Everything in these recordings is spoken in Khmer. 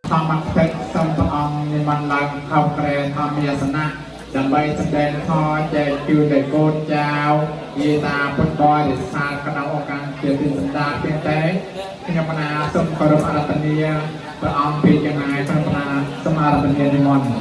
ธรรมะเป็ดสัมปองในมันลังเข้าแกรธรรมยาสนะดับใบแสดงทอใจคิวได้โกนเจ้าเยตาพุทธบอยสารกระดาอการเกี่ยวกับสันดาเพียงแต่ขยมนาสมกรมอารัตเนียพระองค์เป็นยังไงพระนาสมารัตเนียนิมนต์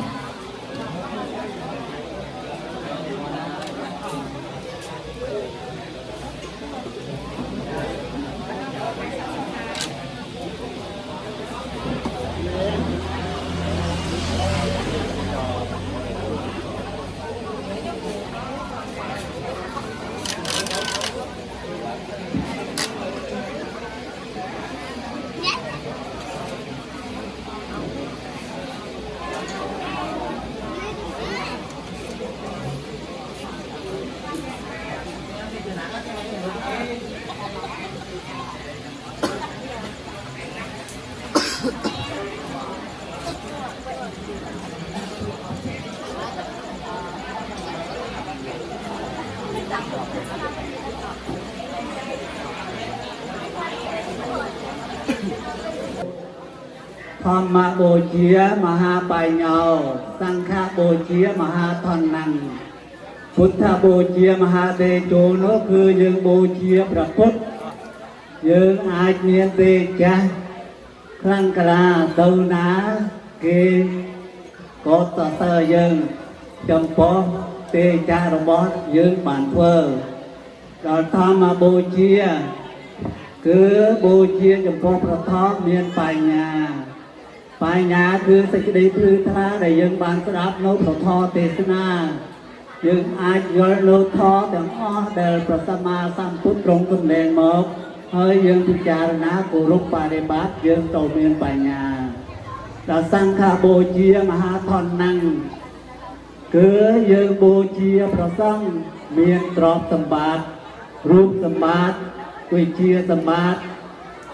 ธรรมโบเชียมหาปายเงาสังฆโบเชียมหาทอนนังพุทธโบเชียมหาเตโจโนคือยังโบเชียพระพุทธยังอาจเมียนเตจ้ะครั้งกลาเต้านาเกกอตเตอร์ยังจำปอเตจารบอสยังบานเฟอร์เราธรรมโบเชียคือโบเชียจำปอพระทอเมียนปายญาปายญาคือสัจดีคือท่าได้ยังบานสดับโนพระทอเทศนายังอาจยโนทอดังอ้อเดลพระสัมมาสัมพุทธตรงตำแหน่งหมกเฮ้ยยังพิจารณากุรุปปาริบัติยังโตเมียนปายญาเราสังฆโบเชียมหาทอนนังคือยังโบเชียพระสังเมียนตรอบสมบัติรูปสมบัติวิเชียสมบัติ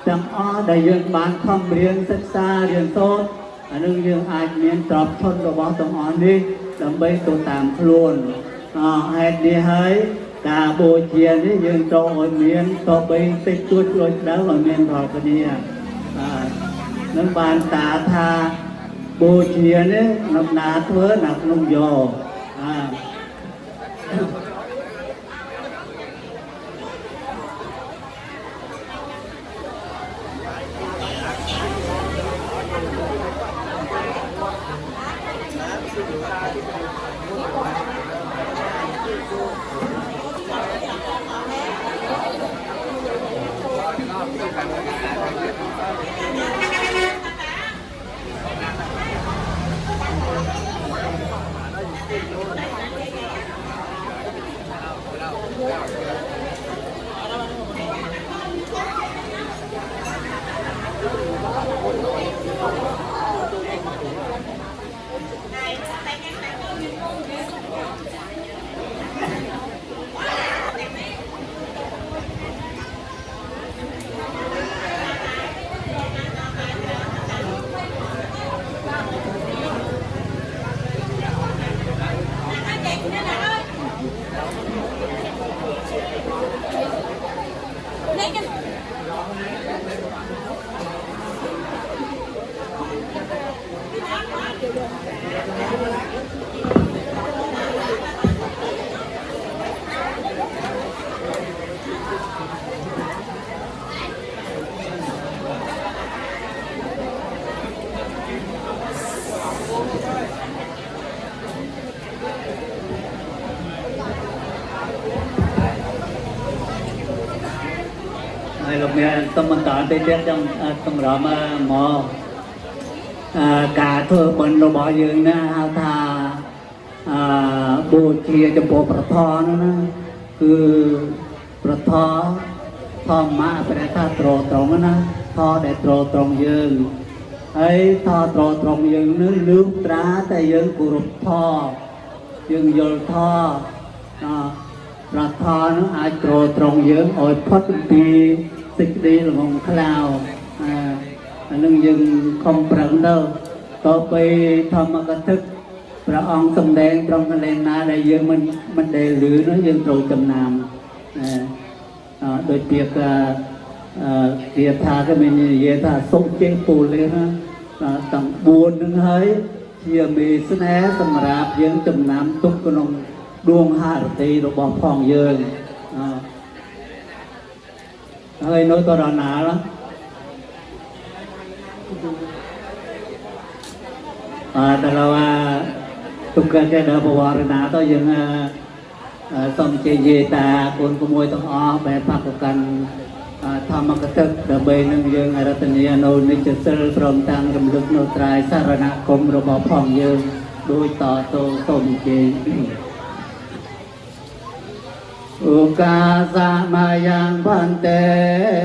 จำอ้อได้ยังบานคำเรียนศึกษาเรียนโซดอันนึงยังอาจเมียนตรอบชนระบอบตรงอ่อนนี้ลำใบตัวตามคล้วนเหตุนี้ให้ตาโบเชียนี่ยังโตเมียนต่อไปติดตัวช่วยแล้วเมียนพอกันเนี่ยนักบานตาทาโบเชียนี่นักนาเถื่อนักนุ่งโยlúc này tâm mình tỏ tới chết trong tâm rõ mà mò cả thưa mình đồ bỏ dương na hao thà bù chia trong bộประทอนั่นนะคือประทอทอมาเป็นท่าตรตรงนะทอได้ตรตรงยืนไอ้ทอตรตรงยืนนึกลืมตราแต่ยืนกุรุทอยืนโยลทอประทอนั้นอาจตรตรงยืนอ่อยพัดปีสิกดีหลงคลาวนึงยังคงปรังเดิมต่อไปธรรมกถึกพระองค์สำแดงตรงกันเลยนะได้ยังมันได้หรือน้อยยังโตจำนำโดยเปียกเกียรธาก็มีเยธาส่งเจ้าปูเลยนะ tầng buồn đứng hơi chia mì xin é tầm rạp dưỡng chùm nám túc của nông đuông hạ tì đồ bỏ phòng dương hơi nói tôi ra nạ lắm tại là tục cái đỡ bộ hòa nạ tôi dừng xong chơi về ta cuốn của môi tông o bè phạt của cần tham cái tức đỡ bê nâng dương ở tình yêu nô ní chất sơ from tăng rầm lực nô trai sa ra nạ công rồi bỏ phòng dương đôi tỏ tô tôm chơi Uka samayang bante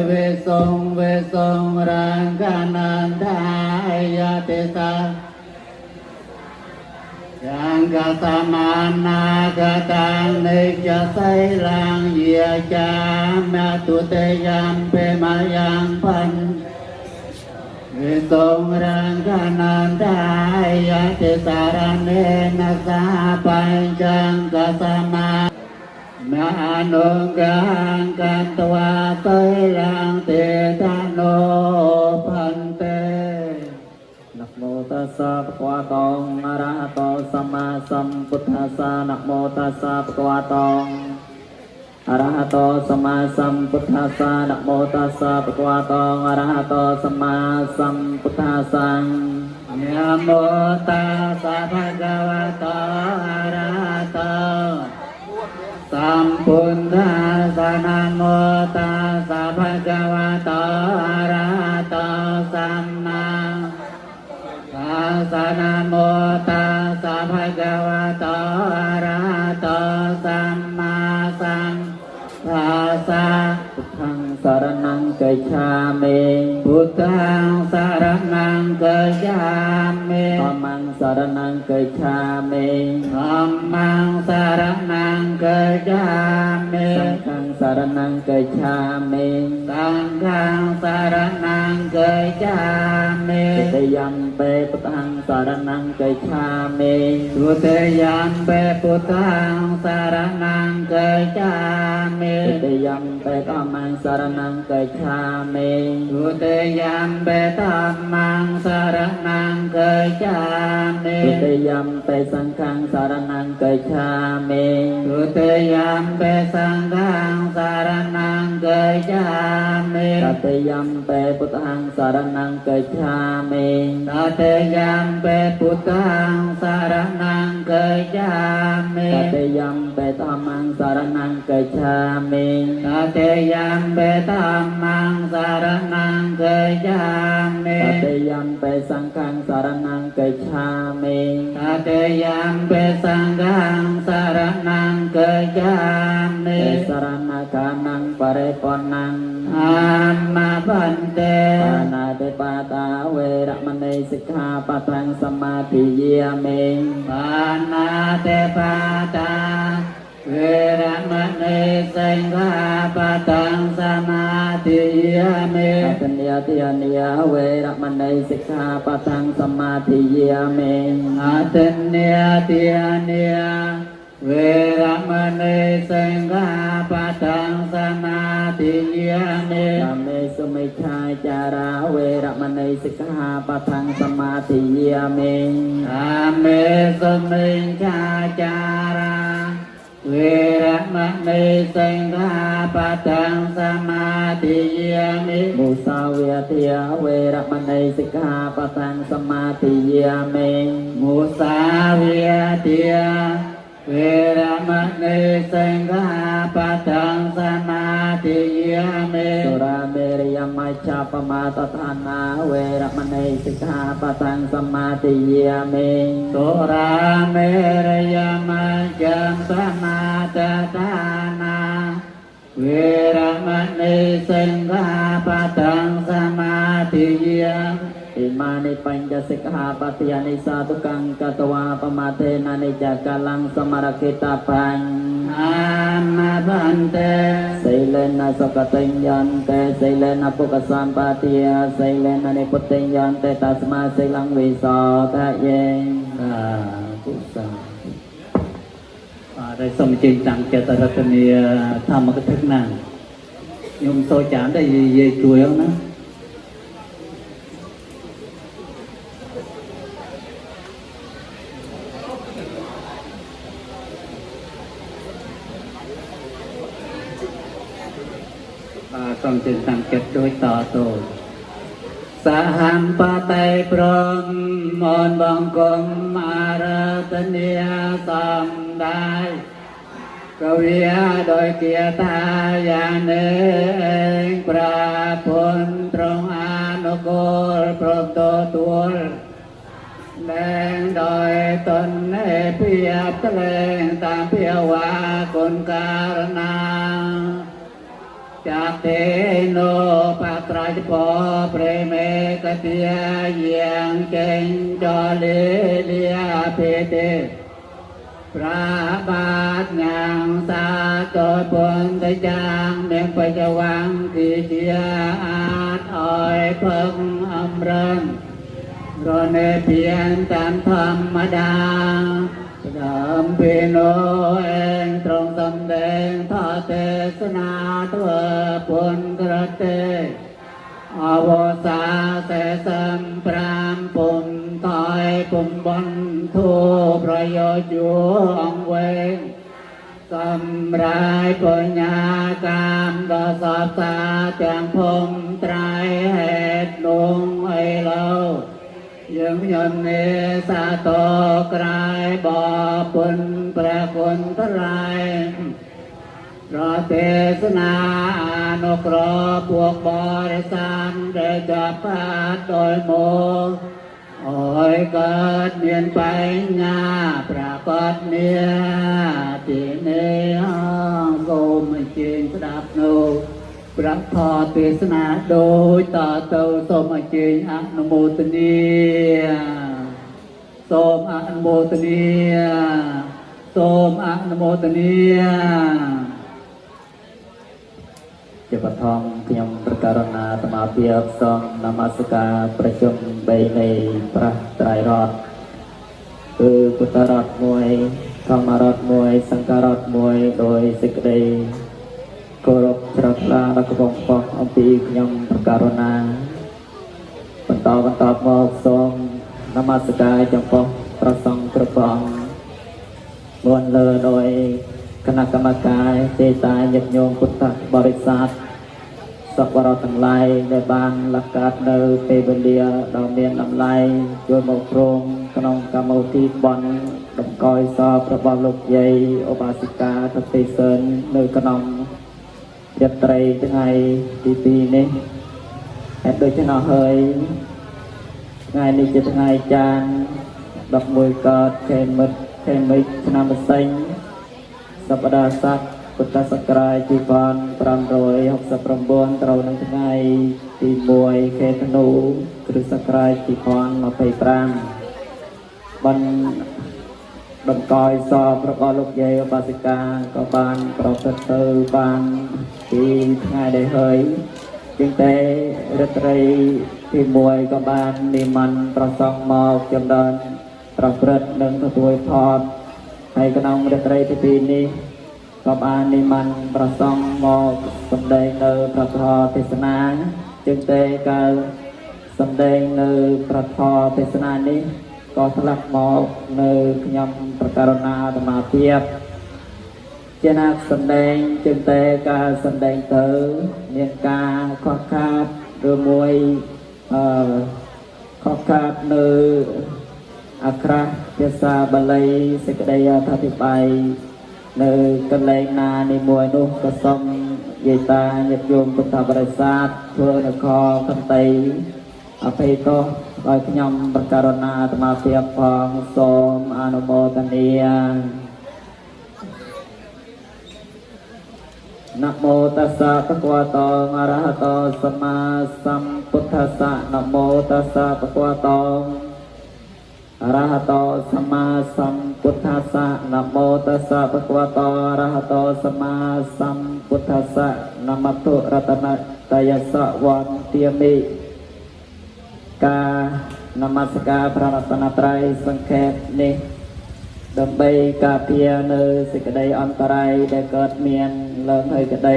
vesong rangkanandaya tesa Yang kasamana katang neja sailang Ia jama tuteyam pemayang pan Vesong rangkanandaya tesa rane nasapanjang kasamana Ma nung gang can twa tới lang tê ta nô pan tê Nắc mô tassa bhagavato arahato samma sambuddhassa Nắc mô tassa bhagavato arahato samma sambuddhassa Nắc mô tassa bhagavato arahato samma sambuddhassa Namo tassa bhagavato arahato Sambuddhassa Namo tassa bhagavato arahato samma Tassa Namo tassa bhagavato arahato samma sambuddhassa Buddhaṃ saraṇaṃ gacchāmi Buddhaṃ saraṇaṃ gacchāmi Dhammaṃ saraṇaṃ gacchāmi Dhammaṃ saraṇaṃ gacchāmi Saṅghāṃ saraṇaṃ gacchāmi Saṅghāṃ saraṇaṃ gacchāmi Tutiyampi Buddhaṃ saraṇaṃ gacchāmi Tutiyampi Buddhaṃ saraṇaṃ gacchāmi Tutiyampi Dhammaṃ saraṇaṃ gacchāmi Tutiyampi Dhammaṃ saraṇaṃ gacchāmi Tutiyampi Saṅghāṃ saraṇaṃ gacchāmi Tutiyampi Saṅghāṃ saraṇaṃ gacchāmi Tatiyampi Buddhaṃ saraṇaṃ gacchāmi Tatiyampi Buddhaṃ saraṇaṃ gacchāmi Tatiyampi Dhammaṃ saraṇaṃ gacchāmi Tatiyampi Dhammaṃ saraṇaṃ gacchāmi Tatiyampi Saṅghāṃ saraṇaṃ gacchāmi Tatiyampi Saṅghāṃ saraṇaṃ gacchāmi Saranakaṇaṃ paripuṇṇaṃ amma bante Panādipātā veramani sikkhapaṭaṃ samadhiyāmi Panādipātā veramani sikkhapaṭaṃ samadhiyāmi Atanyatiyaniya veramani sikkhapaṭaṃ samadhiyāmi Atanyatiyaniya veramani sikkhapaṭaṃ samadhiyāmi Kamesu miccācara veramani sikkhapaṭaṃ samadhiyāmi Kamesu miccācara veramani sikkhapaṭaṃ samadhiyāmi Musāvātiya veramani sikkhapaṭaṃ samadhiyāmi Musāvātiya veramani sikkhapaṭaṃ samadhiyāmi Suramerya maccapamatatthana veramani sikkhapaṭaṃ samadhiyāmi Suramerya maccapamatatthana veramani sikkhapaṭaṃ samadhiyāmi Imani panca sikkhapaṭiyani satukang katwa pamatena nijakalang samarakitapan Amma bante Sailena sakatinyante Sailena pukasampatiya Sailena niputinyante Tasma silang visothaye Pusa ได้สมจริงจังเจตรัตนีทำมากระทึกนั่งยมโซจานได้เย่ช่วยเอานะ ต้องจึงตั้งเก็บด้วยต่อตัวสหัมปะไตรพรหมมนต์บังคมอาราธเนียสัมได้กวีโดยเกียรติอย่างหนึ่งพระพุทธตรงอนุโกลพรหมตัวตัวแรงโดยตนให้เพียบแถลงตามเพียว่าคนการณาจากเทโนปัตราจพอเปรเมกเตียเยียงเก่งจอเลเลียเพเตพระบาทยังสาตัวปนตะจางเมียงไปจะวังที่เจียอาจอ้อยเพิ่งอำเริงรอในเพียงตามธรรมดาดำพิโนเองตรงสำแดงทอเทศนาตัวปนกระเตอวสาเตสัมปรามปุ่มถอยปุ่มบนทูประโยชน์อยู่องเวงสำรายปัญญากรรมดอสอบสาแจงพงไตรเหตุลงไอเล่ายังยนเนสาโตกรายบ่อปุนประคุณทลายรอเทศนาอนุเคราะห์พวกบริษัทได้จับพาโดยโมโอ้ยเกิดเมียนไปงาปรากฏเนียที่เนื้อโกมเจนสดับโนพระพอเทศนาโดยต่อเตาสมเจนอนุโมทนีสมอนุโมทนีสมอนุโมทนีจะประทองขยมประการณาธรรมาเพียบสองนมัสการประชุมใบในพระไตรรอดคือพุทธรอดมวยธรรมรอดมวยสังฆรอดมวยโดยสิกเดโกรบตรัสลาและกบงปอกอมปีขยมประการณาบรรทอมอกสองนมัสการจงปอกประสงค์กระปองมวลเลอโดยคณะกรรมการเจตาญาติโยมพุทธบริษัทสัพพะเราทั้งหลายได้บานหลักการเดินเปเบเลียดาวเมียนลำไยช่วยหมกโรงขนมกรรมทีบอลดมกอยซอประบาลูกใหญ่อบาสิกาทัตติเซินเนื้อขนมเรียบไตรทั้งไงปีนี้แอบโดยชนะเฮยไงนี้จะทั้งไงจานดอกมวยกอดเคนมิดชนะมาเซ็งสัปดาห์สักพุทธศักราชที่ผ่านปรามโรย69เราในทั้งไงที่มวยเขตนูคริสศักราชที่ผ่านมาไปปรามบันดมกอยสอบประกอบลูกใหญ่บาสิกาก็บานโปรเฟสเซอร์บานที่ทั้งไงได้เฮยจึงแต่รัตรีที่มวยก็บานนิมันประสองมอกจำเดินประพฤติหนึ่งตัวพอดให้กนองรัตรีที่ปีนี้ก็บานนิมันประสองมอกสำแดงในพระธรเทศนาจึงแต่การสำแดงในพระธรเทศนานี้ก็สลักหมอกในขยมประการณาธรรมาเพียบเจนักสำแดงจึงแต่การสำแดงเตอเนียนกาข้อคาดหรือมวยข้อคาดในอัคราเจษาบาลีสกเดียทัติไปในกันเลนาในมวยนุกสมเยตาญาติโยมพุทธบริษัทเพื่อนคอคันไตอภัยโตลอยขยมประการณาธรรมาเพียบพองสมอนุโมทนีนะโมตัสสะภะคะวะโตอะระหะโตสัมมาสัมพุทธัสสะนะโมตัสสะภะคะวะโตอะระหะโตสัมมาสัมพุทธัสสะนะโมตัสสะภะคะวะโตอะระหะโตสัมมาสัมพุทธัสสะนะมัตถุรัตนะตยัสสะวันเตียมิกานมัสการพระรัตนตรัยสังเขปนี้ดำไปกาเพียในสิกใดอันตรายได้เกิดเมียนเลิกให้กระได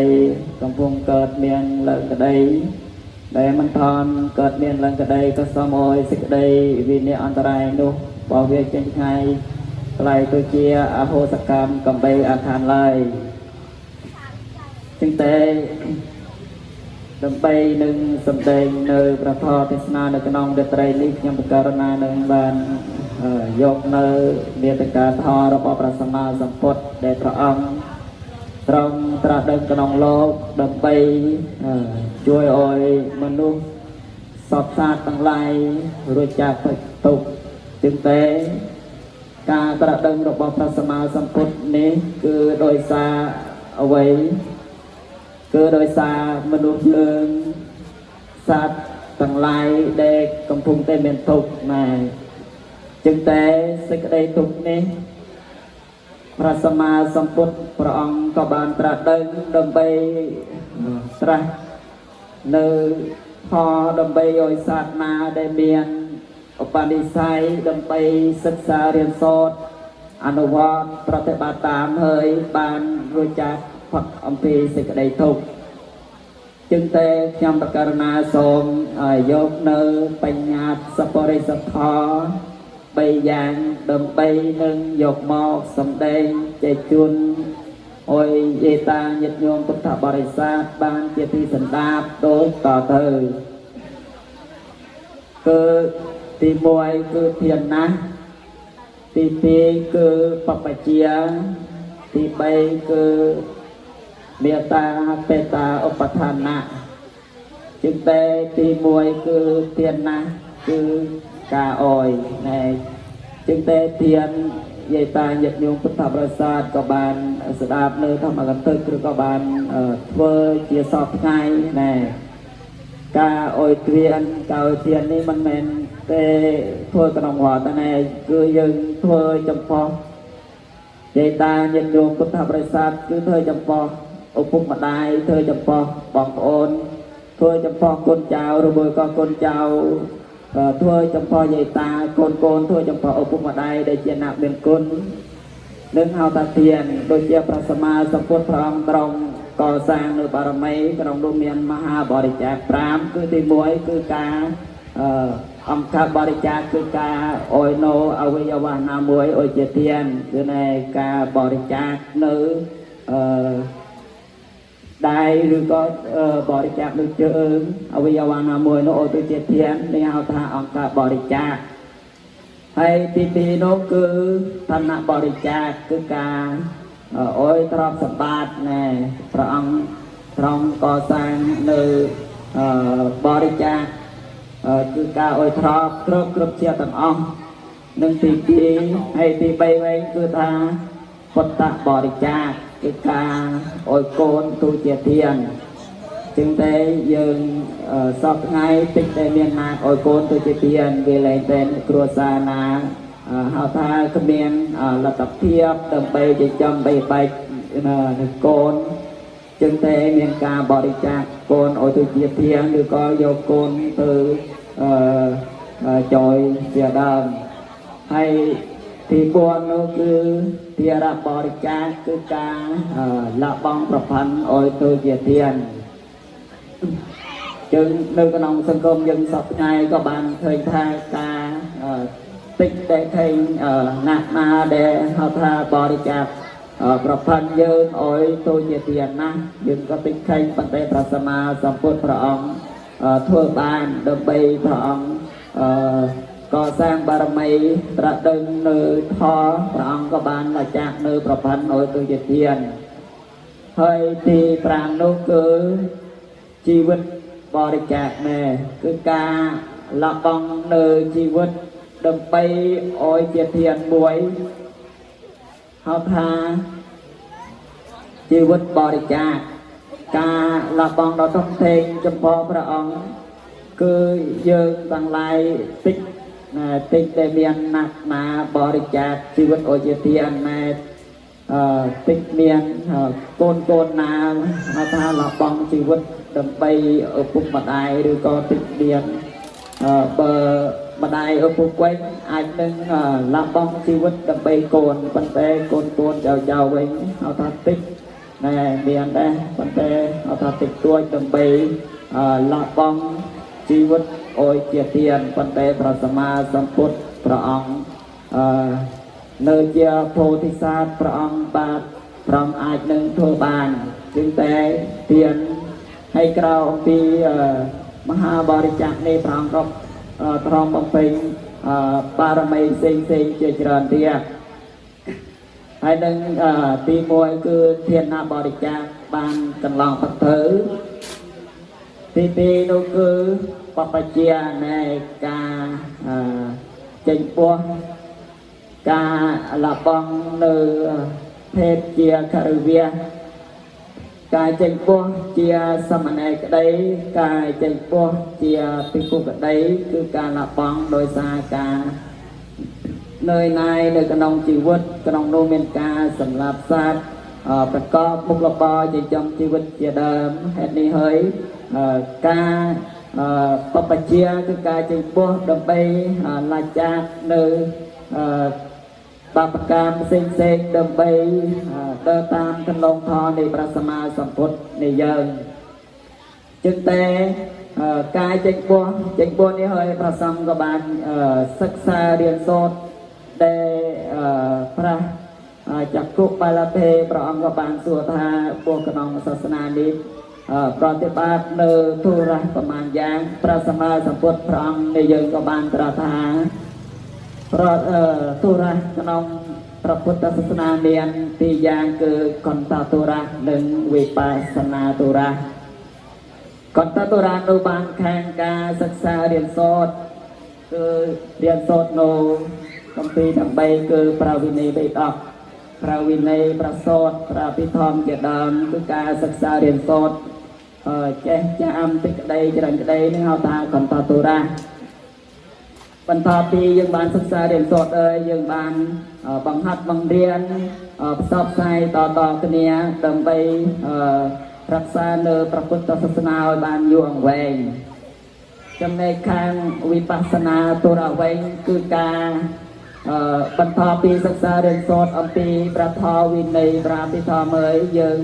กำพงเกิดเมียนเลิกกระไดได้มันทอนเกิดเมียนเลิกกระไดก็สมอยสิกใดวินิอันตรายนุบ่เวียเจงไงไกลตัวเจียอโหสกรรมกำไปอาคารไลจึงแต่ ដើម្បីនឹងសម្ដែងនៅប្រធរទេសនានៅក្នុងរាត្រីនេះខ្ញុំបករណានឹងបានយកនៅមេត្តាធម៌របស់ព្រះសម្មាសម្ពុទ្ធដែលព្រះអង្គទ្រង់ត្រាស់ដឹងក្នុងលោកដើម្បីជួយឲ្យមនុស្សសពសាស្ត្រទាំងឡាយរួចចាកទុក្ខจึงតែការត្រាស់ដឹងរបស់ព្រះសម្មាសម្ពុទ្ធនេះគឺដោយសារអ្វីគឺដោយសារមនុស្សយើងសត្វទាំងឡាយដែលកំពុងតែមានទុក្ខណាចឹងតែសេចក្តីទុក្ខនេះព្រះសម្មាសម្ពុទ្ធព្រះអង្គក៏បានត្រាស់ដឹងដើម្បីត្រាស់នៅផលដើម្បីឲ្យសត្វណាដែលមានឧបនិស្ស័យដើម្បីសិក្សារៀនសូត្រអនុវត្តប្រតិបត្តិតាមហើយបានរួចចាកផុតអំពីសេចក្តីទុក្ខจึงតែខ្ញុំបករណាសូមយកនៅបញ្ញាសពរិសធម៌3យ៉ាងដើម្បីនឹងយកមកសម្ដែងចែកជូនអុយយេតាញាតិញោមពុទ្ធបរិស័ទបានជាទីសន្តាប់ដូចតទៅគឺទី1គឺធានណាទី2គឺបព្វជិទី3គឺមេត្តាបេតាឧបឋានៈจึงតែទី1គឺធានណាគឺការអយណែจึงតែធានយាយតាញាតិញោមពុទ្ធបរិស័ទក៏បានស្ដាប់នៅធម្មកថាឬក៏បានធ្វើជាសពថ្ងៃណែការអយទ្រានការអយធាននេះមិនមែនទេធ្វើក្នុងវត្តទេគឺយើងធ្វើចំពោះយាយតាញាតិញោមពុទ្ធបរិស័ទគឺធ្វើចំពោះឪពុកម្ដាយធ្វើចំពោះបងប្អូនធ្វើចំពោះកូនចៅឬមួយក៏កូនចៅធ្វើចំពោះយាយតាកូនធ្វើចំពោះឪពុកម្ដាយដែលជាអ្នកមានគុណនឹងហៅថាទានដូចជាព្រះសម្មាសម្ពុទ្ធព្រះអង្គទ្រង់កសាងនៅបារមីក្នុងនោះមានមហាបរិច្ចាគ5គឺទី1គឺការអង្គការបរិច្ចាគគឺការអុយណូអវយវៈណាមួយអុយជាទានគឺនៃការបរិច្ចាគនៅដៃឬក៏បរិច្ចាគលើជើងអវយវៈណាមួយនោះអុយទៅជាធាននេះហៅថាអង្គការបរិច្ចាគហើយទី2នោះគឺឋានៈបរិច្ចាគគឺការអុយទ្រព្យសម្បត្តិណែព្រះអង្គទ្រង់កសាងនៅបរិច្ចាគគឺការអុយទ្រព្យគ្រប់ជាទាំងអស់នឹងទី2ហើយទី3វិញគឺថាពុទ្ធបរិច្ចាគគឺការអុយកូនទូជាទានจึงតែយើងសពថ្ងៃតិចតែមានណាអុយកូនទូជាទានវាលែងតែគ្រួសារណាហៅថាគ្មានលទ្ធភាពដើម្បីចិញ្ចឹមបីបាច់នឹងកូនจึงតែមានការបរិច្ចាគកូនអុយទូជាទានឬក៏យកកូនទៅចយជាដើមហើយទី4នោះគឺទារបរិច្ចាគគឺការលះបង់ប្រពន្ធអុយទៅជាទានจึงនៅក្នុងសង្គមយើងសពថ្ងៃក៏បានឃើញថាការតិចតែឃើញណាស់ណាដែលហៅថាបរិច្ចាគប្រពន្ធយើងអុយទៅជាទានណាយើងក៏តិចឃើញប៉ុន្តែព្រះសម្មាសម្ពុទ្ធព្រះអង្គធ្វើបានដើម្បីព្រះអង្គកសាងបារមីត្រាស់ដឹងនៅធម៌ព្រះអង្គក៏បានចាក់នៅប្រពន្ធអុយទៅជាទានហើយទី5នោះគឺជីវិតបរិច្ចាគណែគឺការលះបង់នៅជីវិតដើម្បីអុយជាទានមួយហៅថាជីវិតបរិច្ចាគការលះបង់ដល់ទុកធេងចំពោះព្រះអង្គគឺយើងទាំងឡាយតិចតែមានណាស់ណាបរិច្ចាគជីវិតអុយជាទានណែតិចមានកូនណាហៅថាលះបង់ជីវិតដើម្បីឪពុកម្ដាយឬក៏តិចមានបើម្ដាយឪពុកវិញអាចនឹងលះបង់ជីវិតដើម្បីកូនប៉ុន្តែកូនចៅវិញហៅថាតិចណែមានដែរប៉ុន្តែហៅថាតិចតួចដើម្បីលះបង់ជីវិតអុយជាទានប៉ុន្តែព្រះសម្មាសម្ពុទ្ធព្រះអង្គនៅជាពោធិសត្វព្រះអង្គបាទព្រះអង្គអាចនឹងធ្វើបានจึงតែទាន ហើយក្រៅអំពីមហាបរិច្ចាគនេះព្រះអង្គក៏ទ្រាំបំពេញបារមីផ្សេងជាច្រើនទៀតហើយនឹងទី1គឺធានាបរិច្ចាគបានកន្លងផុតទៅទី2នោះគឺបព្វជិនៃការចេញពោះការលបងនៅភេទជាខរិវាការចេញពោះជាសមណេរក្តីការចេញពោះជាភិក្ខុក្តីគឺការលបងដោយសារការនឿយណាយនៅក្នុងជីវិតក្នុងនោះមានការសម្លាប់សត្វប្រកបមុខរបរចិញ្ចឹមជីវិតជាដើមហេតុនេះហើយការបព្វជិគឺការចេញពោះដើម្បីលាចាកនៅបាបកម្មផ្សេងដើម្បីដើរតាមកន្លងថននៃព្រះសម្មាសម្ពុទ្ធនៃយើងจึงតែការចេញពោះនេះហើយព្រះសង្ឃក៏បានសិក្សារៀនសូត្រដែលព្រះចក្គុបាលភេព្រះអង្គក៏បានសួរថាពោះក្នុងសាសនានេះប្រតិបត្តិនៅទុរៈប្រមាណយ៉ាងព្រះសម្មាសម្ពុទ្ធព្រះអង្គនៃយើងក៏បានត្រាស់ថាទុរៈក្នុងព្រះពុទ្ធសាសនាមានពីរយ៉ាងគឺកន្តទុរៈនិងវិបស្សនាទុរៈកន្តទុរៈនោះបានខាងការសិក្សារៀនសូត្រគឺរៀនសូត្រនៅគម្ពីរដើម្បីគឺព្រះវិន័យបេដកព្រះវិន័យព្រះសូត្រព្រះអភិធម្មជាដើមគឺការសិក្សារៀនសូត្រចេះចាំតិចក្តីច្រើនក្តីនឹងហៅថាកន្តទុរៈបន្ទាប់ពីយើងបានសិក្សារៀនសូត្រយើងបានបង្ហាត់បង្រៀនផ្សព្វផ្សាយតគ្នាដើម្បីរក្សានៅព្រះពុទ្ធសាសនាឲ្យបានយូរអង្វែងចំណែកខាងវិបស្សនាទុរៈវិញគឺការបន្ទាប់ពីសិក្សារៀនសូត្រអំពីព្រះធម៌វិន័យព្រះអភិធម្មហើយយើង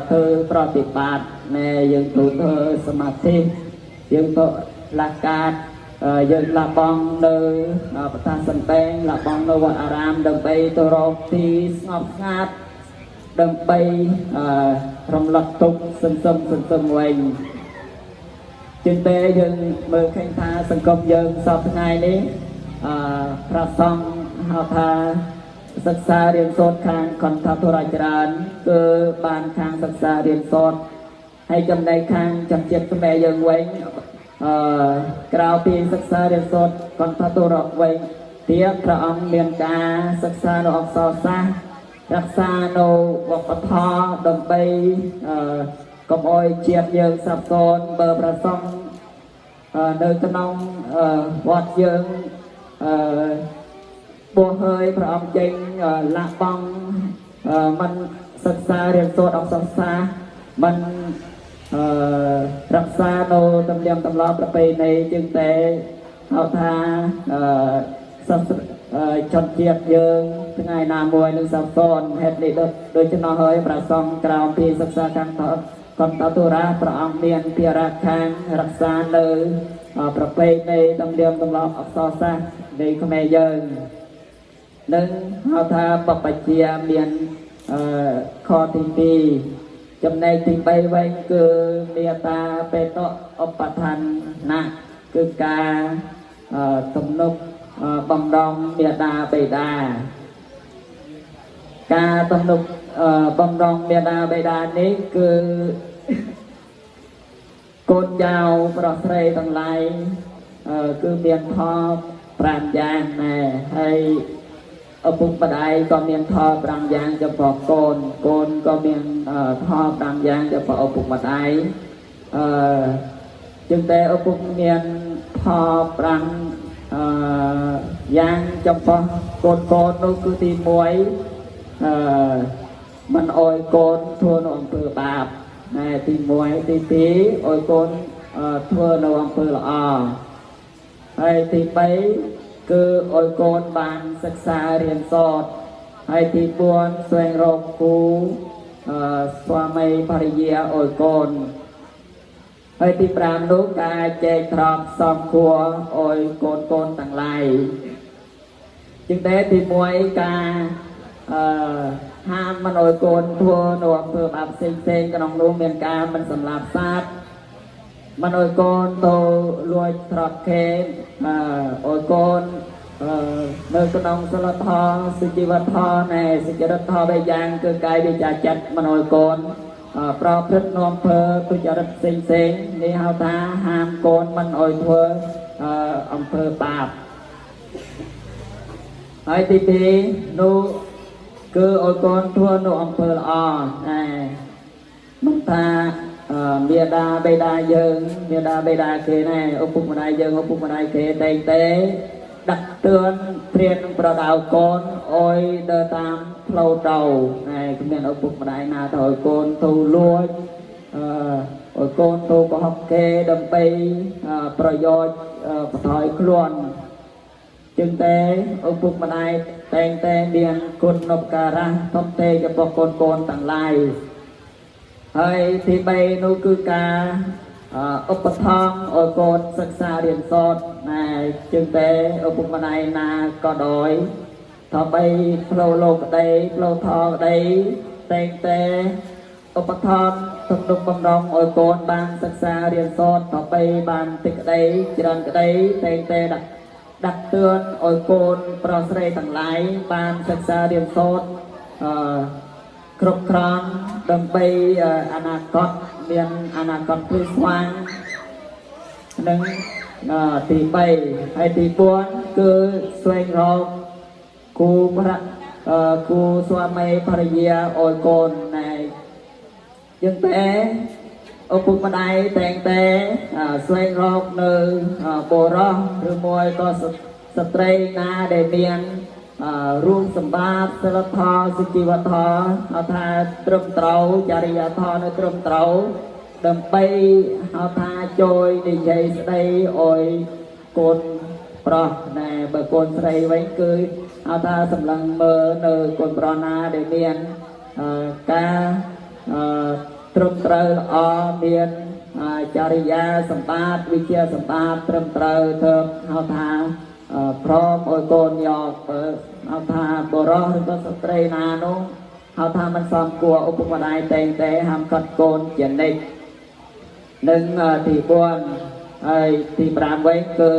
ធ្វើប្រតិបត្តិណែយើងធ្វើសមាធិយើងទៅលះកាត់យើងលះបង់នៅបតាសន្តែងលះបង់នៅវត្តអារាមដើម្បីទៅរកទីស្ងប់ស្ងាត់ដើម្បីរំលឹកទុក្ខសន្សំវិញជាងតែយើងមើលឃើញថាសង្គមយើងសពថ្ងៃនេះព្រះសង្ឃហៅថាសិក្សារៀនសូត្រខាងកន្ធទុរៈច្រើនគឺបានខាងសិក្សារៀនសូត្រហើយចំណែកខាងចំជាតិខ្មែរយើងវិញក្រៅពីសិក្សារៀនសូត្រកន្ធទុរៈវិញទៀតព្រះអង្គមានការសិក្សានៅអក្សរសាស្ត្ររក្សានៅវប្បធម៌ដើម្បីកុំឲ្យជាតិយើងសាប់សូន្យបើព្រះសង្ឃនៅក្នុងវត្តយើងបួសហើយព្រះអង្គចេញលះបង់មិនសិក្សារៀនសូត្រអក្សរសាស្ត្រមិនរក្សានៅទំនៀមទម្លាប់ប្រពៃណីជាងតែហៅថាជនជាតិយើងថ្ងៃណាមួយនឹងសាប់សូន្យហេតុនេះដូច្នោះហើយព្រះសង្ឃក្រោមពីសិក្សាខាងកន្តទុរៈព្រះអង្គមានភារៈខាងរក្សានៅប្រពៃណីទំនៀមទម្លាប់អក្សរសាស្ត្រនៃខ្មែរយើងនឹងហៅថាបព្វជិមានខទី2ចំណែកទី3វិញគឺមេត្តាបេតកឧបដ្ឋានណាគឺការទំនុកបំរុងមេត្តាបិតាការទំនុកបំរុងមេត្តាបិតានេះគឺកូនចៅប្រុសស្រីទាំងឡាយគឺមានផល5យ៉ាងណែហើយឪពុកម្ដាយក៏មានផល5យ៉ាងចំពោះកូនក៏មានផល5យ៉ាងចំពោះឪពុកម្ដាយจึงតែឪពុកមានផល5យ៉ាងចំពោះកូននោះគឺទី1មិនអោយកូនធ្វើនៅអំពើបាបណែទី1ទី2អោយកូនធ្វើនៅអំពើល្អហើយទី3គឺអោយកូនបានសិក្សារៀនសូត្រហើយទី4ស្វែងរកគូស្វាមីភរិយាអោយកូនហើយទី5នោះការចែកទ្រព្យសំគួរអោយកូនទាំងឡាយជាងតែទី1ការ ហាមមិនឲ្យកូនធ្វើនៅអំពើបាបផ្សេងក្នុងនោះមានការមិនសម្លាប់សត្វមិនឲ្យកូនទៅលួចត្រត់ខេតឲ្យកូននៅក្នុងសិលធម៌សុជីវធម៌នៃសុចរិតធម៌បីយ៉ាងគឺកាយវិជ្ជាចិត្តមិនឲ្យកូនប្រព្រឹត្តនៅអំពើទុច្ចរិតផ្សេងនេះហៅថាហាមកូនមិនឲ្យធ្វើអំពើបាបហើយទី2នោះគឺឲ្យកូនធ្វើនៅអំពើល្អនោះថាមេដាបេដាយើងមេដាបេដាគេណែឪពុកម្ដាយយើងឪពុកម្ដាយគេតែងតែដាក់ទឿនព្រានប្រដៅកូនអុយដើរតាមផ្លូវទៅគ្មានឪពុកម្ដាយណាទៅឲ្យកូនទៅលួចឲ្យកូនទៅកុហកគេដើម្បីប្រយោជន៍បន្ថយខ្លួនจึงតែឪពុកម្ដាយតែងតែមានគុណឧបការៈធំធេងចំពោះកូនទាំងឡាយហើយទី3នោះគឺការឧបត្ថម្ភឲ្យកូនសិក្សារៀនសូត្រจึងតែឪពុកម្ដាយណាក៏ដោយថាបីផ្លូវលោកក្ដីផ្លូវធម៌ក្ដីតែងតែឧបត្ថម្ភទំនុកបំរុងឲ្យកូនបានសិក្សារៀនសូត្រថាបីបានតិចក្ដីច្រើនក្ដីតែងតែដាក់ទឿនឲ្យកូនប្រុសស្រីទាំងឡាយបានសិក្សារៀនសូត្រគ្រប់គ្រាន់ដើម្បីអនាគតមានអនាគតភ្លឺស្វាងនិងទី3ហើយទី4គឺស្វែងរកគូស្វាមីភរិយាឲ្យកូនយើងតែឪពុកម្ដាយតែងតែស្វែងរកនៅបុរសឬមួយក៏ស្ត្រីណាដែលមានរួមសម្បត្តិសិលធម៌សុជីវធម៌ហៅថាត្រឹមត្រូវចរិយាធម៌នៅត្រឹមត្រូវដើម្បីហៅថាជួយនិយាយស្ដីឲ្យកូនប្រុសបើកូនស្រីវិញគឺហៅថាសម្លឹងមើលនៅកូនប្រុសណាដែលមានការត្រឹមត្រូវល្អមានចរិយាសម្បត្តិវិជ្ជាសម្បត្តិត្រឹមត្រូវធ្វើហៅថាព្រមឲ្យកូនយកហៅថាបរិសុទ្ធឬក៏ស្ត្រីណានោះហៅថាមិនសមគួរឪពុកម្ដាយតែងតែហាមកាត់កូនជានិច្ចនិងទី4ហើយទី5វិញគឺ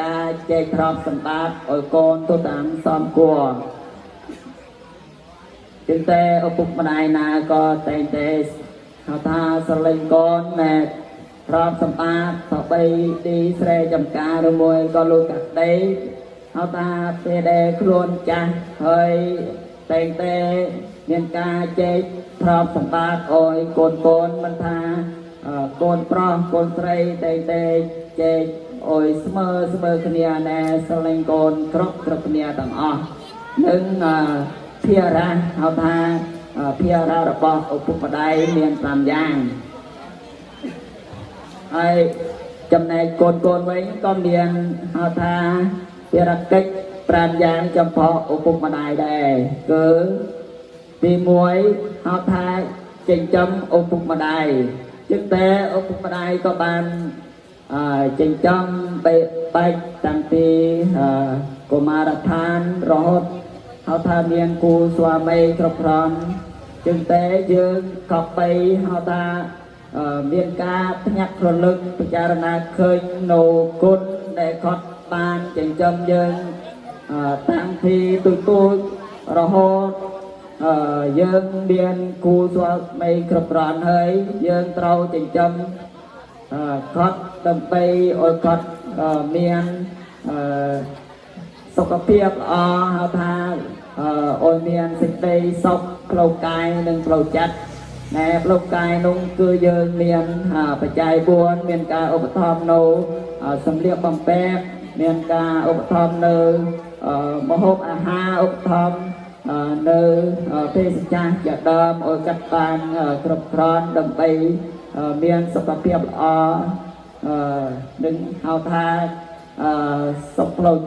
ការចែកទ្រព្យសម្បត្តិឲ្យកូនទៅតាមសមគួរจึงតែឪពុកម្ដាយណាក៏តែងតែហៅថាស្រឡាញ់កូនទ្រព្យសម្បត្តិទៅបីទីស្រែចម្ការឬមួយក៏លុយកាក់ដីហៅថាពេលដែលខ្លួនចាស់ហើយតែងតែមានការចែកទ្រព្យសម្បត្តិឲ្យកូនមិនថាកូនប្រុសកូនស្រីតែងតែចែកឲ្យស្មើគ្នាស្រឡាញ់កូនគ្រប់គ្នាទាំងអស់និងភារៈហៅថាភារៈរបស់ឪពុកម្ដាយមាន5យ៉ាងហើយចំណែកកូនវិញក៏មានហៅថាភារកិច្ច5យ៉ាងចំពោះឪពុកម្ដាយដែរគឺទី1ហៅថាចិញ្ចឹមឪពុកម្ដាយចឹងតែឪពុកម្ដាយក៏បានចិញ្ចឹមបែកតាំងពីកុមារដ្ឋានរហូតហៅថាមានគូស្វាមីគ្រប់គ្រាន់ចឹងតែយើងក៏បីហៅថាមានការភ្ញាក់រលឹកពិចារណាឃើញនៅគុណដែលគាត់បានចិញ្ចឹមយើងតាំងពីទូចរហូតយើងមានគូស្វាមីគ្រប់គ្រាន់ហើយយើងត្រូវចិញ្ចឹមគាត់ដើម្បីឲ្យគាត់មានសុខភាពល្អហៅថាឲ្យមានសេចក្តីសុខផ្លូវកាយនិងផ្លូវចិត្តផ្លូវកាយនោះគឺយើងមានបច្ច័យ4មានការឧបត្ថម្ភនៅសម្លៀកបំពាក់មានការឧបត្ថម្ភនៅម្ហូបអាហារឧបត្ថម្ភនៅទេសចរជាដើមឲ្យកាត់បានគ្រប់គ្រាន់ដើម្បីមានសុខភាពល្អនឹងហៅថាសុខផ្លូវ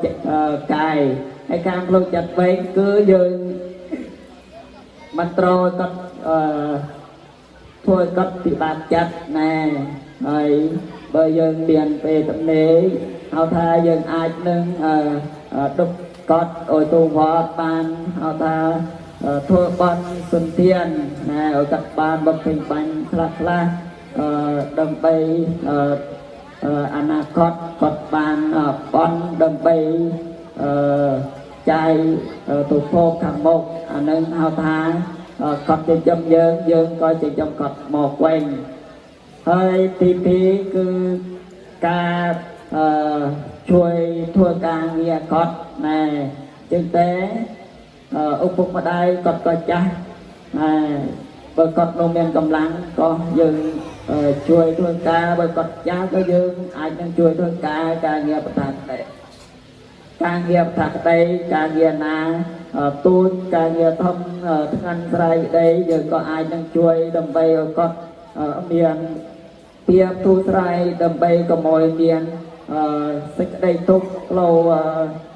កាយហើយការផ្លូវចិត្តវិញគឺយើងមិនត្រូវគាត់ធ្វើគាត់ពិបាកចិត្តហើយបើយើងមានពេលទំនេរហៅថាយើងអាចនឹងដុប có ôi tu vọt ban họ ta thua ban xuân thiên nè ở các ban bậc hình bánh khla đầm bay anacot cọt ban bon đầm bay chai tu phô khang một nâng hao tha cọt chỉ châm dương coi chỉ châm cọt một quanh hơi tí phí cứ ca chui thua ca nghe cọt này thực tế ông phục mà đây cọt coi cha này bởi cọt nông miền cầm lắng có dừng chui thua ca bởi cọt cha có dừng ai đang chui thua ca nghe bật thật đấy ca nghe thật đây ca nghe na tôi ca nghe thông thức ăn đây đây giờ có ai đang chui đầm bay ở cọt miền tiêm thu sài đầm bay có mồi miền xích đây tốt lâu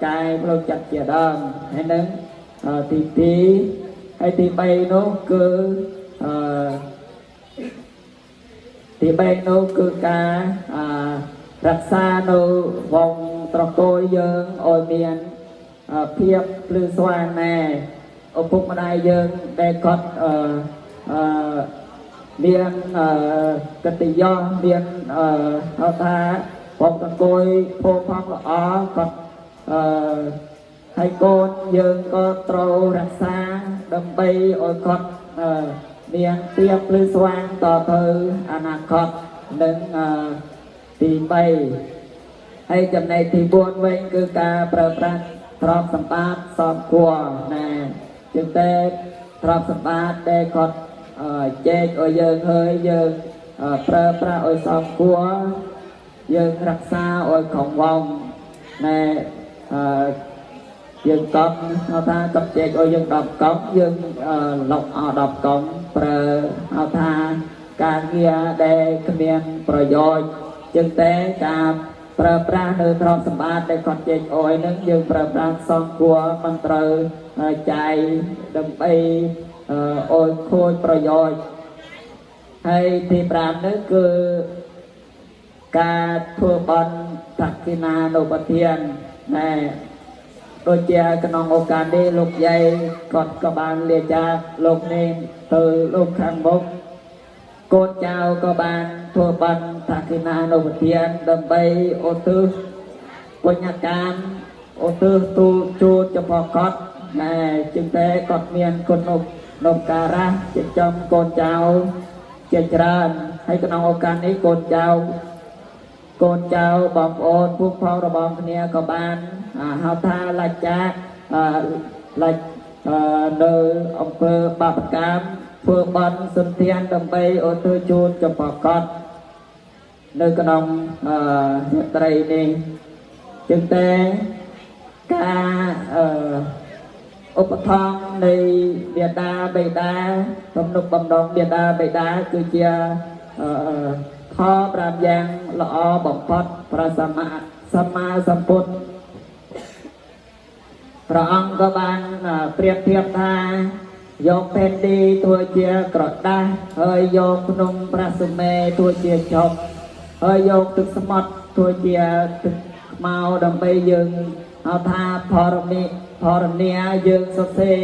cài lâu chặt chẽ đầm hay nâng tí hay tí bay nó cứ tí bay nó cứ ca rạch xa nó vòng trọc côi dương ôi miền phiếp lư xoan nè ô phúc mà đại dương đây có miền cái tự do miền họ tha vòng trọc côi phô phong là ó còn hai con dương có trâu rạch xa đâm bay ôi con miền tiêm lư xoan tỏ thư anacot nâng tìm bay hay chậm này thì buồn với cứ ca prơ prát trọp sầm bát sọp cua nè chừng tê trọp sầm bát đê cọt chết ôi dương hơi dương prơ prát ôi sọp cua dương rắc xa ôi khổng vòng nè dương cọp họ tha cọp chết ôi dương đọc cọp dương lọc đọc cọp prơ họ tha ca kia đê miền prơ dôi chừng tê caប្រើប្រាស់នៅទ្រព្យសម្បត្តិដែលគាត់ជែកអយនឹងយើងប្រើប្រាស់សងគួរមិនត្រូវចាយដើម្បីអយខូចប្រយោជន៍ហើយទី5នេះគឺការធ្វើបន់តក្កិណានុបទានណែដូចជាក្នុងឱកាសនេះលោកយាយគាត់ក៏បានលាចាកលោកនេះទៅលោកខាងមុខកូនចៅក៏បានធ្វើបានតក្កិណានុបទានដើម្បីឧទ្ទិសបញ្ញកម្មឧទ្ទិសទូលជូនចំពោះគាត់ណែជាងតែគាត់មានគុណនុបការៈចិញ្ចឹមកូនចៅជាច្រើនហើយក្នុងឱកាសនេះកូនចៅបងប្អូនពួកផងរបស់គ្នាក៏បានហៅថាឡាច់ចាកឡាច់នៅអង្គើបាបកម្មធ្វើបន់សុនធានដើម្បីឧទ្ទិសជូនចំពោះគាត់នៅក្នុងរាត្រីនេះចឹងតែការឧបត្ថម្ភនៃបិតាបិតាទំនុកបំណងបិតាបិតាគឺជាផល5យ៉ាងល្អបំផុតព្រះសម្មាសម្ពុទ្ធព្រះអង្គក៏បានប្រៀបធៀបថាយកផែនទីធ្វើជាក្រដាស់ហើយយកភ្នំព្រះសុមេធ្វើជាចប់ហើយយកទឹកសមុទ្រធ្វើជាទឹកខ្មៅដើម្បីយើងហៅថាធរនីយើងសរសេរ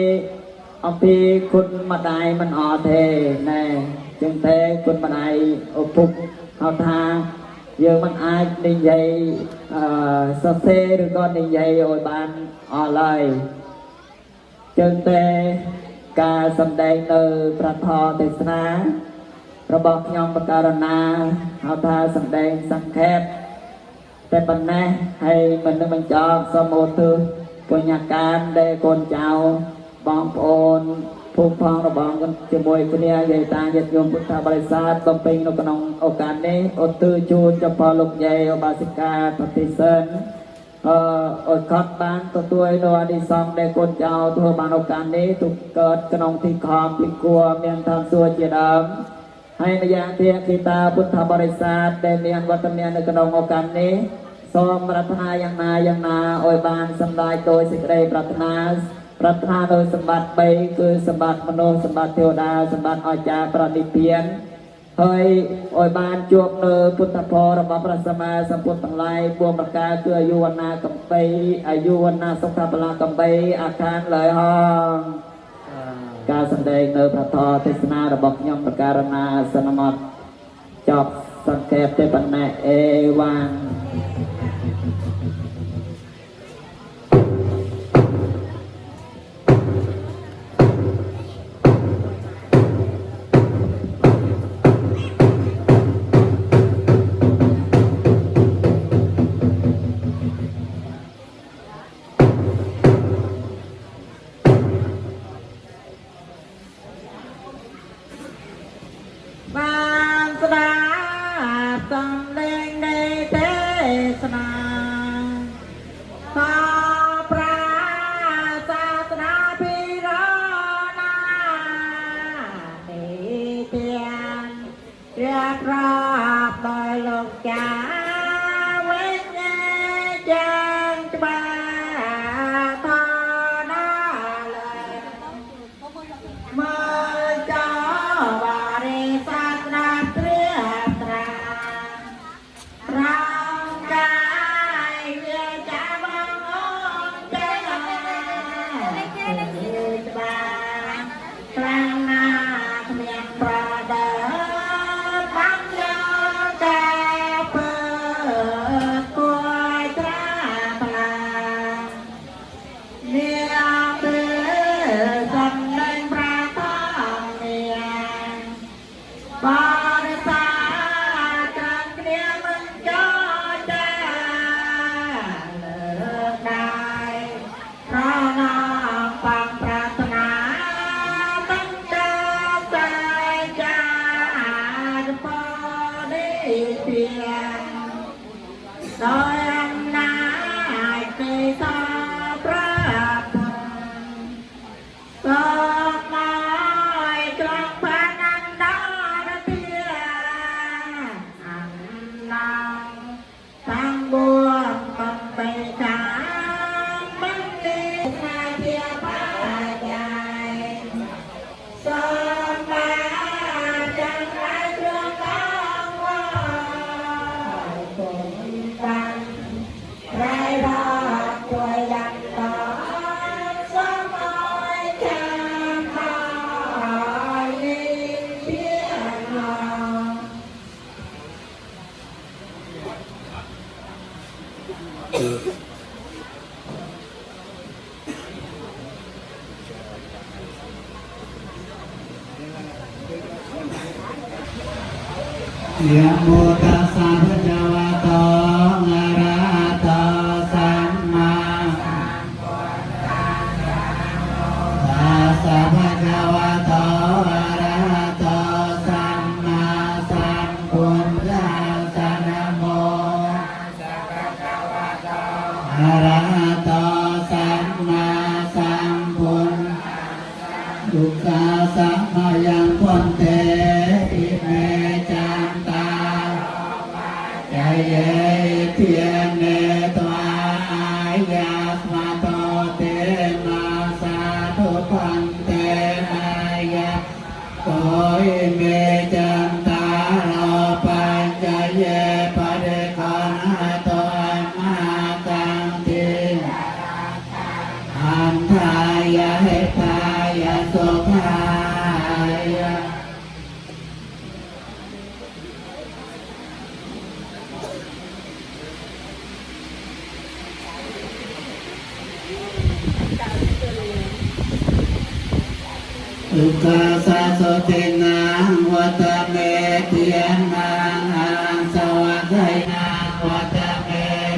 អំពីគុណម្ដាយមិនអត់ទេណែចឹងតែគុណម្ដាយឪពុកហៅថាយើងមិនអាចនិយាយសរសេរឬក៏និយាយឲ្យបានអស់ឡើយចឹងតែការសម្ដែងនៅព្រះធម៌ទេសនារបស់ខ្ញុំបករណាហៅថាសម្ដែងសង្ខេបតែប៉ុណ្ណេះហើយមិននឹងបញ្ចប់សូមឧទ្ទិសបញ្ញកម្មដែលកូនចៅបងប្អូនភូមិផងរបស់ជាមួយគ្នាយាយតាញាតិញោមពុទ្ធបរិស័ទបំពេញនៅក្នុងឱកាសនេះឧទ្ទិសជូនចំពោះលោកយាយឧបាសិកាប្រតិសិនអត់គាត់បានទទួលនៅអានិសង្សដែលកូនចៅធ្វើបានឱកាសនេះទុកកើតក្នុងទីខំពីគួរមានឋានសួគ៌ជាដើមហើយម្យ៉ាងទៀតគិតាពុទ្ធបរិស័ទដែលមានវត្តមាននៅក្នុងឱកាសនេះសូមប្រាថ្នាយ៉ាងណាឲ្យបានសម្រេចដោយសេចក្តីប្រាថ្នាដោយសម្បត្តិ3គឺសម្បត្តិមនុស្សសម្បត្តិទេវតាសម្បត្តិអស្ចារ្យប្រណិព្វាន ហើយឲ្យបានជួបនៅពុទ្ធពររបស់ព្រះសម្មាសម្ពុទ្ធទាំងឡាយ4ប្រការគឺអាយុវណ្ណាកំបីអាយុវណ្ណាសុខៈបលាកំបីអាខានឡើយហងការសម្ដែងនៅព្រះធម៌ទេសនារបស់ខ្ញុំប្រការណាសន្មតចប់សង្ខេបទេប៉ុណ្ណេះអេវ៉ាន់បានស្ដាប់សំឡេងនៃទេសនាថាប្រាសាសនាពិរណានេះទាំងរៀបរាប់ដោយលោកចាវិញ្ញាចាំច្បាស់ថាណាលើមើលចោបារិសាស្នាត្រៀបត្រារាងកាយវាចាបងអូនចេញច្បាស់ខ្លាំងណាស់គ្មានប្រដើបានយកតែពើគួយត្រាថ្លានាងទេសំឡេងប្រាថ្នាបរិសាត្រង់គ្នាមិនចូលចាលើកដៃប្រណងបងប្រាថ្នាตั้งតែតែចាបរិទានដោយអំណាចទេសាប្រាពុទ្ធសូមឲ្យត្រង់បានអណ្ដារទាអណ្ដាតាំងបួនកំបីខាមិនទីថាជាបាយសូមបានចាំlạiគ្រឿងកងវល់គុំបានរៃរត់ជួយយ៉ាងតសូមឲ្យចាំហើយពីណោ ยะโมตัสสะภะคะวะโตอะระหะโตสัมมาสัมพุทธัสสะภะคะวะโตอะระหะโตสัมมาสัมพุทธัสสะนะโมอะระหะโตสัมมาสัมพุทธัสสะทุกขาสัมมายังพันเตอิเมจันตาใจเยเทียนเนตวายาสมาโตเตมาสาธุพันเตมายะโตอิเมจันตาโลปัญจเยปะเดคะนะโตมหากังติอันทายะเหตายะสุขายะ อุกาสะโสตินังวัตเมเตียนังอังสวัสดินังวัตเม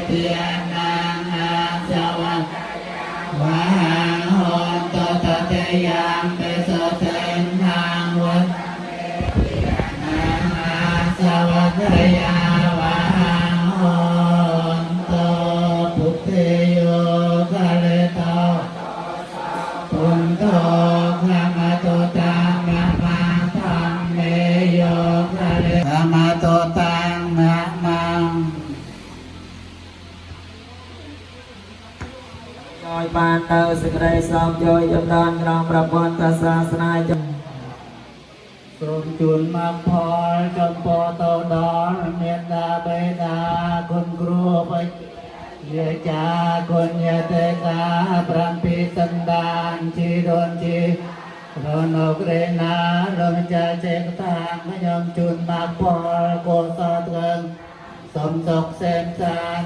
เตียนังอังสวัสดิวะหังโหนตตะเตยังเปโสเตนังวัตเมเตียนังอังสวัสดิยาวะหังโหนโตพุทธิโยกะเลโต ปุณโตขมโตตังมะมังธรรมเมโยคะเลขมโตตังมะมัง ឲ្យបានទៅសេចក្តីសោកយោយចំដានក្រងប្រព័ន្ធសាសនា សូម ជួនមកផលចំពោះទៅដល់មេត្តាបេតាគុណគ្រូបិយាចាគុណយទេកាប្រាំពីសន្តានជីដូនជីរនករេណារំចាចេកតាខ្ញុំជួនមកផលកុសលត្រឹងសំសុខសេនសាន